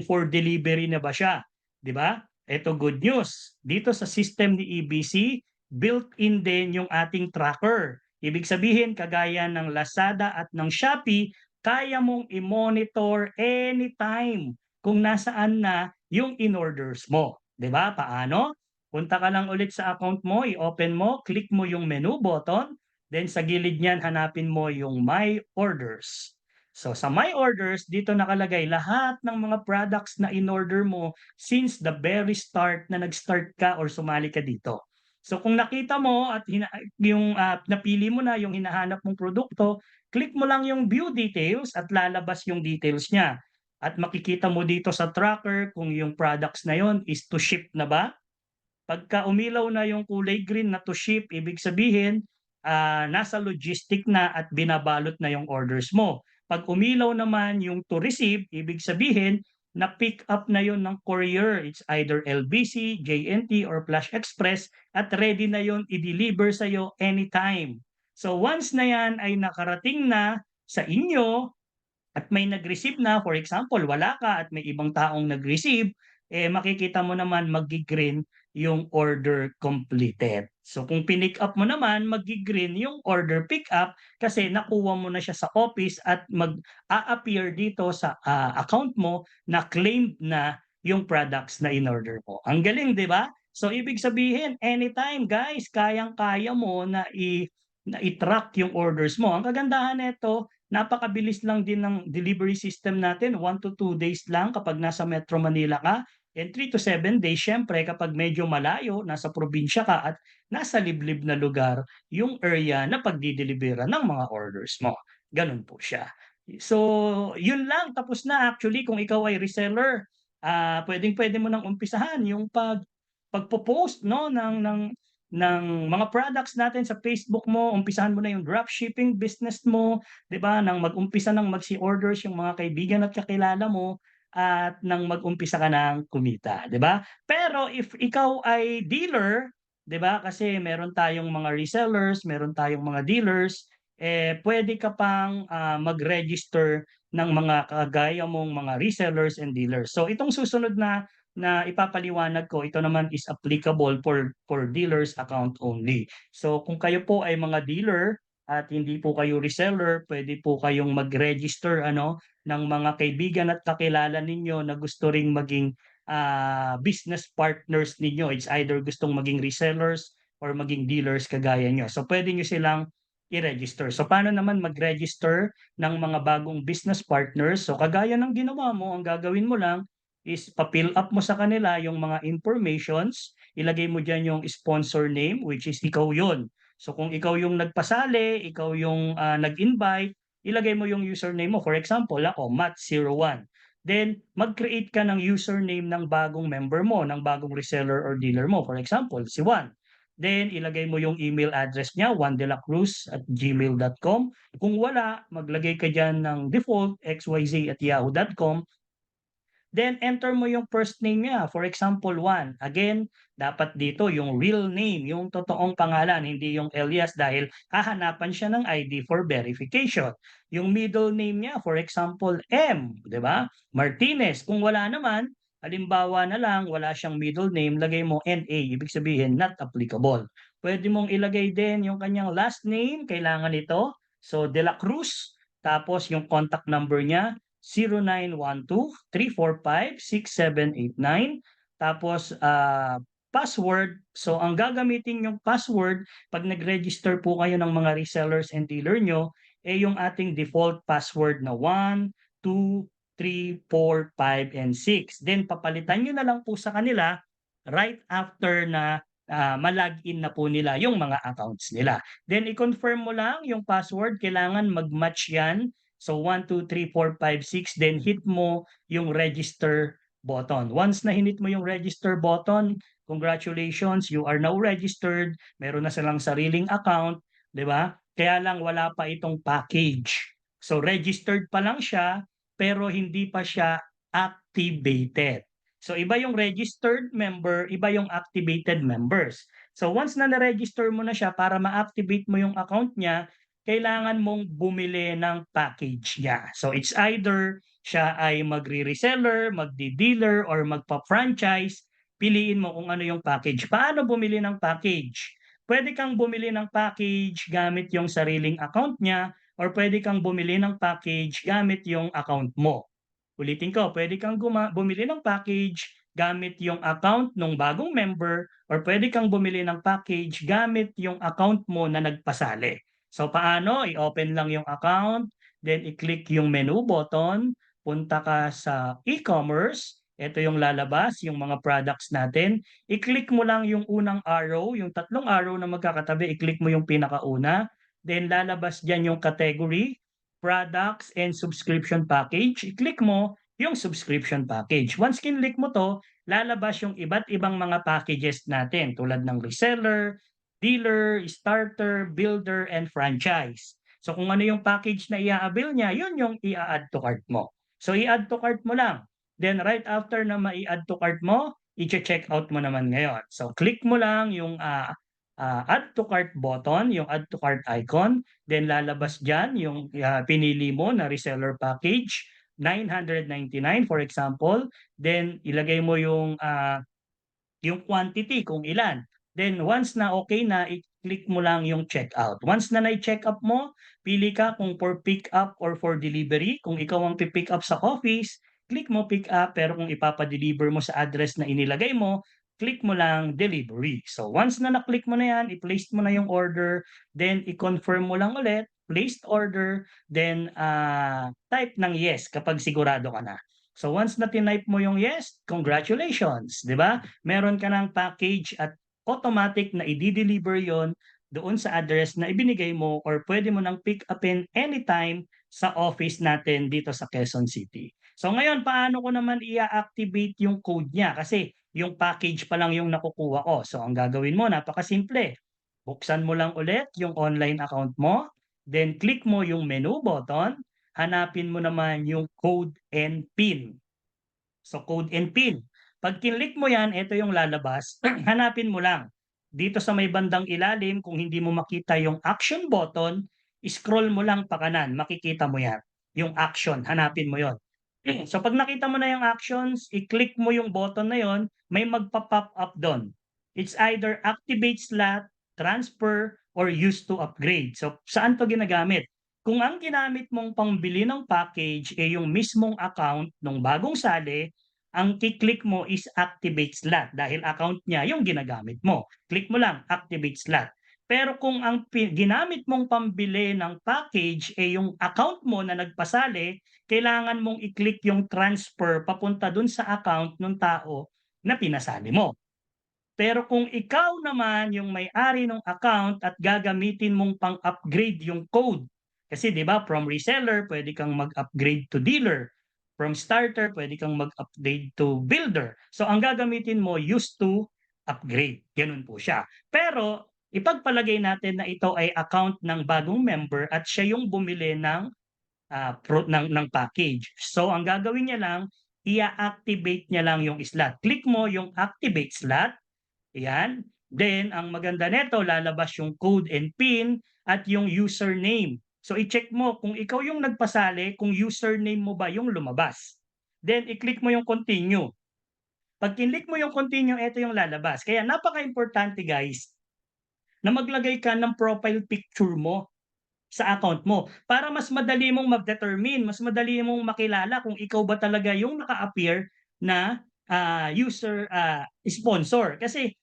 for delivery na ba siya? 'Di ba? Ito good news. Dito sa system ni EBC, built-in din yung ating tracker. Ibig sabihin, kagaya ng Lazada at ng Shopee, kaya mong i-monitor anytime kung nasaan na yung in-orders mo. 'Di ba? Paano? Punta ka lang ulit sa account mo, i-open mo, click mo yung menu button, then sa gilid niyan hanapin mo yung My Orders. So sa My Orders, dito nakalagay lahat ng mga products na in-order mo since the very start na nag-start ka or sumali ka dito. So kung nakita mo at yung napili mo na yung hinahanap mong produkto, click mo lang yung view details at lalabas yung details niya. At makikita mo dito sa tracker kung yung products na yon is to ship na ba. Pagka umilaw na yung kulay green na to ship, ibig sabihin nasa logistic na at binabalot na yung orders mo. Pag umilaw naman yung to receive, ibig sabihin na pick up na yon ng courier. It's either LBC, JNT, or Flash Express at ready na yon i-deliver sa'yo anytime. So once na yan ay nakarating na sa inyo at may nag-receive na, for example, wala ka at may ibang taong nag-receive, eh makikita mo naman magi-green yung order completed. So kung pinick up mo naman, magi-green yung order pick up kasi nakuha mo na siya sa office at mag-a-appear dito sa account mo na claimed na yung products na in-order mo. Ang galing, di ba? So ibig sabihin anytime guys, kayang-kaya mo na i-track yung orders mo. Ang kagandahan nito, napakabilis lang din ng delivery system natin, 1 to 2 days lang kapag nasa Metro Manila ka, and 3 to 7 days siyempre kapag medyo malayo, nasa probinsya ka at nasa liblib na lugar yung area na pagdi-deliveran ng mga orders mo. Gano'n po siya. So, yun lang, tapos na. Actually, kung ikaw ay reseller, puwedeng-puwede mo ng umpisahan yung pagpo-post 'no ng mga products natin sa Facebook mo. Umpisahan mo na yung dropshipping business mo, 'di ba, nang mag-umpisa ng magsi-orders yung mga kaibigan at kakilala mo at nang mag-umpisa ka ng kumita, 'di ba? Pero if ikaw ay dealer, 'di ba, kasi meron tayong mga resellers, meron tayong mga dealers, puwede ka pang, mag-register ng mga kagaya mong mga resellers and dealers. So itong susunod na ipapaliwanag ko, ito naman is applicable for dealers account only. So kung kayo po ay mga dealer at hindi po kayo reseller, puwede po kayong mag-register ano, ng mga kaibigan at kakilala ninyo na gusto ring maging, business partners ninyo. It's either gustong maging resellers or maging dealers kagaya niyo. So puwede niyo silang i-register. So paano naman mag-register ng mga bagong business partners? So kagaya ng ginawa mo, ang gagawin mo lang is pa-fill up mo sa kanila yung mga informations, ilagay mo diyan yung sponsor name which is ikaw yun. So kung ikaw yung nagpasali, ikaw yung, nag-invite, ilagay mo yung username mo. For example, ako Matt01. Then mag-create ka ng username ng bagong member mo, ng bagong reseller or dealer mo. For example, si Juan. Then ilagay mo yung email address niya, juandelacruz@gmail.com. Kung wala, maglagay ka diyan ng default xyz@yahoo.com. Then enter mo yung first name niya, for example, Juan. Again, dapat dito yung real name, yung totoong pangalan, hindi yung alias dahil hahanapan siya ng ID for verification. Yung middle name niya, for example, M, 'di ba? Martinez. Kung wala naman, halimbawa na lang wala siyang middle name, lagay mo NA, ibig sabihin not applicable. Pwede mong ilagay din yung kanyang last name, kailangan ito. So, De La Cruz, tapos yung contact number niya 0912-345-6789. Tapos, password. So, ang gagamitin yung password 'pag nag-register po kayo ng mga resellers and dealer niyo, yung ating default password na 1, 2, 3, 4, 5, and 6. Then papalitan niyo na lang po sa kanila right after na, ma-login na po nila yung mga accounts nila. Then i-confirm mo lang yung password, kailangan mag-match 'yan. So 1, 2, 3, 4, 5, 6, then hit mo yung register button. Once na hinit mo yung register button, congratulations, you are now registered. Meron na silang sariling account, 'di ba? Kaya lang wala pa itong package. So registered pa lang siya, pero hindi pa siya activated. So iba yung registered member, iba yung activated members. So once na na-register mo na siya, para ma-activate mo yung account niya, kailangan mong bumili ng package niya. So it's either siya ay magre-reseller, magde-dealer, or magpa-franchise, piliin mo kung ano yung package. Paano bumili ng package? Pwede kang bumili ng package gamit yung sariling account niya, or pwede kang bumili ng package gamit yung account mo. Ulitin ko, pwede kang bumili ng package gamit yung account ng bagong member, or pwede kang bumili ng package gamit yung account mo na nagpasali. So paano? I-open lang yung account, then i-click yung menu button, punta ka sa e-commerce, ito yung lalabas, yung mga products natin. I-click mo lang yung unang arrow, yung tatlong arrow na magkakatabi, i-click mo yung pinakauna, then lalabas diyan yung category, products and subscription package. I-click mo yung subscription package. Once kinlik mo 'to, lalabas yung iba't ibang mga packages natin tulad ng reseller, dealer, starter, builder, and franchise. So kung ano yung package na i-a-avail niya, yun yung i-a-add to cart mo. So i-add to cart mo lang. Then right after na mai-add to cart mo, i-che-check out mo naman ngayon. So click mo lang yung add to cart button, yung add to cart icon, then lalabas diyan yung pinili mo na reseller package, 999 for example, then ilagay mo yung quantity kung ilan. Then once na okay na, i-click mo lang yung checkout. Once na nai-check up mo, pili ka kung for pick up or for delivery. Kung ikaw ang pick up sa office, click mo pick up, pero kung ipapa-deliver mo sa address na inilagay mo, click mo lang delivery. So once na na-click mo na yan, i-place mo na yung order, then i-confirm mo lang ulit, placed order, then type ng yes kapag sigurado ka na. So once na tinype mo yung yes, congratulations, di ba? Meron ka ng package at automatic na i-deliver yon doon sa address na ibinigay mo or pwede mo nang pick upin anytime sa office natin dito sa Quezon City. So ngayon, paano ko naman i-activate yung code niya? Kasi yung package pa lang yung nakukuha ko. So ang gagawin mo, napakasimple. Buksan mo lang ulit yung online account mo, then click mo yung menu button, hanapin mo naman yung code and PIN. So code and PIN. Pag kinlik mo yan, ito yung lalabas. Hanapin mo lang. Dito sa may bandang ilalim, kung hindi mo makita yung action button, scroll mo lang pa kanan, makikita mo yan. Yung action, hanapin mo yon. So pag nakita mo na yung actions, i-click mo yung button na yon, may magpa-pop up doon. It's either activate slot, transfer, or use to upgrade. So saan to ginagamit? Kung ang ginamit mong pangbili ng package ay yung mismong account ng bagong sali, ang kiklik mo is activate slot dahil account niya yung ginagamit mo. Click mo lang, activate slot. Pero kung ang ginamit mong pambili ng package ay yung account mo na nagpasali, kailangan mong i-click yung transfer papunta dun sa account ng tao na pinasali mo. Pero kung ikaw naman yung may-ari ng account at gagamitin mong pang-upgrade yung code, kasi 'di ba from reseller pwede kang mag-upgrade to dealer, from starter pwede kang mag-upgrade to builder. So ang gagamitin mo used to upgrade, gano'n po siya. Pero ipagpalagay natin na ito ay account ng bagong member at siya yung bumili ng ng package. So ang gagawin niya lang, i-activate niya lang yung slot. Click mo yung activate slot, yan. Then ang maganda nito, lalabas yung code and PIN at yung username. So i-check mo kung ikaw yung nagpasali, kung username mo ba yung lumabas. Then i-click mo yung continue. Pag kinlik mo yung continue, ito yung lalabas. Kaya napaka-importante guys na maglagay ka ng profile picture mo sa account mo para mas madali mong mag-determine, mas madali mong makilala kung ikaw ba talaga yung naka-appear na user sponsor. Kasi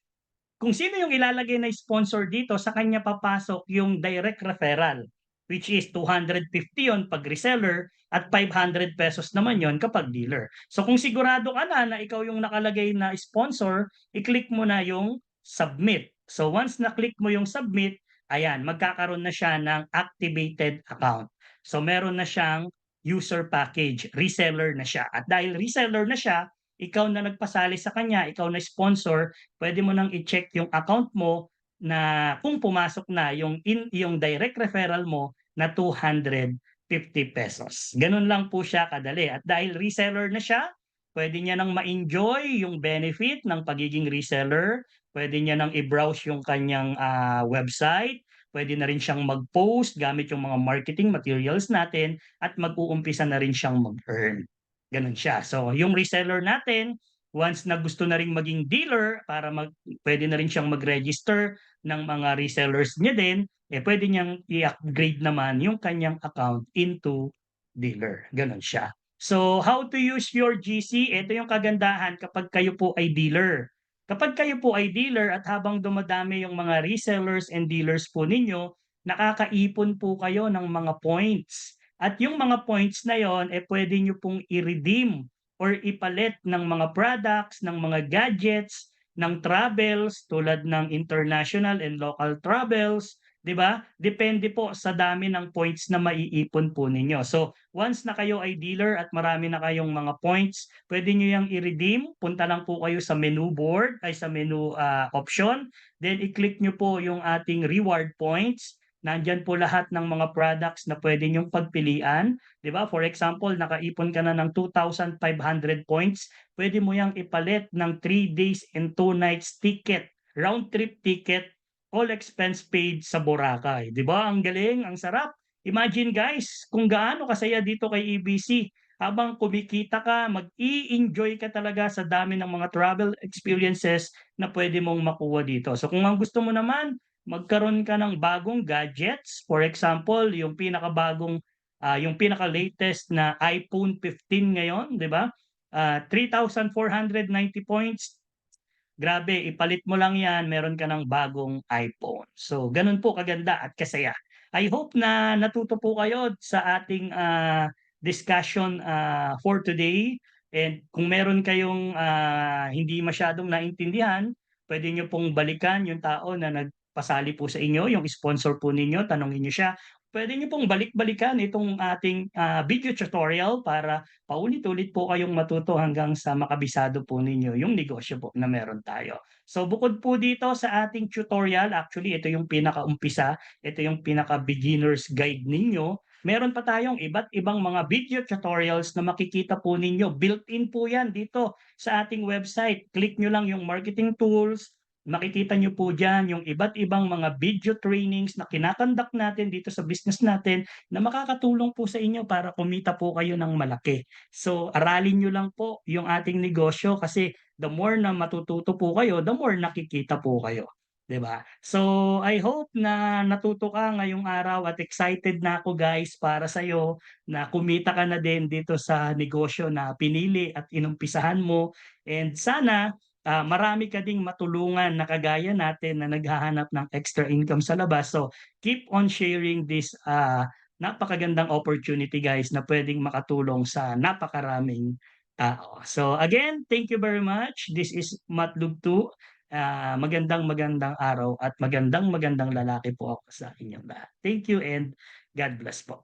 kung sino yung ilalagay na sponsor dito, sa kanya papasok yung direct referral, which is 250 yon pag reseller at 500 pesos naman yon kapag dealer. So kung sigurado ka na ikaw yung nakalagay na sponsor, i-click mo na yung submit. So once na-click mo yung submit, ayan, magkakaroon na siya ng activated account. So meron na siyang user package, reseller na siya. At dahil reseller na siya, ikaw na nagpasali sa kanya, ikaw na sponsor, pwede mo nang i-check yung account mo na kung pumasok na yung direct referral mo na 250 pesos. Ganun lang po siya kadali. At dahil reseller na siya, pwede niya nang ma-enjoy yung benefit ng pagiging reseller, pwede niya nang i-browse yung kanyang website, pwede na rin siyang mag-post gamit yung mga marketing materials natin at mag-uumpisa na rin siyang mag-earn. Ganun siya. So, yung reseller natin, once na gusto na ring maging dealer para pwede na rin siyang mag-register ng mga resellers niya din, pwede niyang i-upgrade naman yung kanyang account into dealer. Ganun siya. So, how to use your GC? Ito yung kagandahan kapag kayo po ay dealer. Kapag kayo po ay dealer at habang dumadami yung mga resellers and dealers po ninyo, nakakaipon po kayo ng mga points. At yung mga points na yon, pwede nyo pong i-redeem or ipalit ng mga products, ng mga gadgets, ng travels tulad ng international and local travels, 'di ba? Depende po sa dami ng points na maiipon po ninyo. So, once na kayo ay dealer at marami na kayong mga points, pwede niyo yang i-redeem. Punta lang po kayo sa menu board ay sa menu option, then i-click niyo po yung ating reward points. Nandiyan po lahat ng mga products na pwede niyong pagpilian, 'di ba? For example, nakaipon ka na ng 2,500 points, pwede mo yang ipalit ng 3 days and 2 nights ticket, round trip ticket, all expense paid sa Boracay. 'Di ba? Ang galing, ang sarap. Imagine guys, kung gaano kasaya dito kay EBC. Habang kumikita ka, mag-i-enjoy ka talaga sa dami ng mga travel experiences na pwede mong makuha dito. So kung ang gusto mo naman, magkaroon ka ng bagong gadgets. For example, yung pinaka-latest na iPhone 15 ngayon, 'di ba? 3,490 points, grabe ipalit mo lang 'yan meron ka ng bagong iPhone. So gano'n po kaganda at kasaya. I hope na natuto po kayo sa ating, discussion, for today and kung meron kayong, hindi masyadong naintindihan, puwede niyo pong balikan yung tao na nagpasali po sa inyo, yung sponsor po ninyo, tanungin niyo siya. Puwede niyo pong balik-balikan itong ating, video tutorial para paulit-ulit po kayong matuto hanggang sa makabisado po ninyo yung negosyo po na meron tayo. So bukod po dito sa ating tutorial, actually ito yung pinakaumpisa, ito yung pinaka-beginner's guide ninyo. Meron pa tayong iba't ibang mga video tutorials na makikita po ninyo. Built-in po yan dito sa ating website. Click nyo lang yung marketing tools, makikita nyo po dyan yung iba't ibang mga video trainings na kinakandak natin dito sa business natin na makakatulong po sa inyo para kumita po kayo ng malaki. So, aralin nyo lang po yung ating negosyo kasi the more na matututo po kayo, the more nakikita po kayo. 'Di ba? So, I hope na natuto ka ngayong araw at excited na ako guys para sa'yo na kumita ka na din dito sa negosyo na pinili at inumpisahan mo. And sana marami ka ding matulungan na kagaya natin na naghahanap ng extra income sa labas. So, keep on sharing this napakagandang opportunity guys na puwedeng makatulong sa napakaraming tao. So again, thank you very much. This is Matlug 2. Magandang araw at magandang lalaki po ako sa inyong lahat. Thank you and God bless po.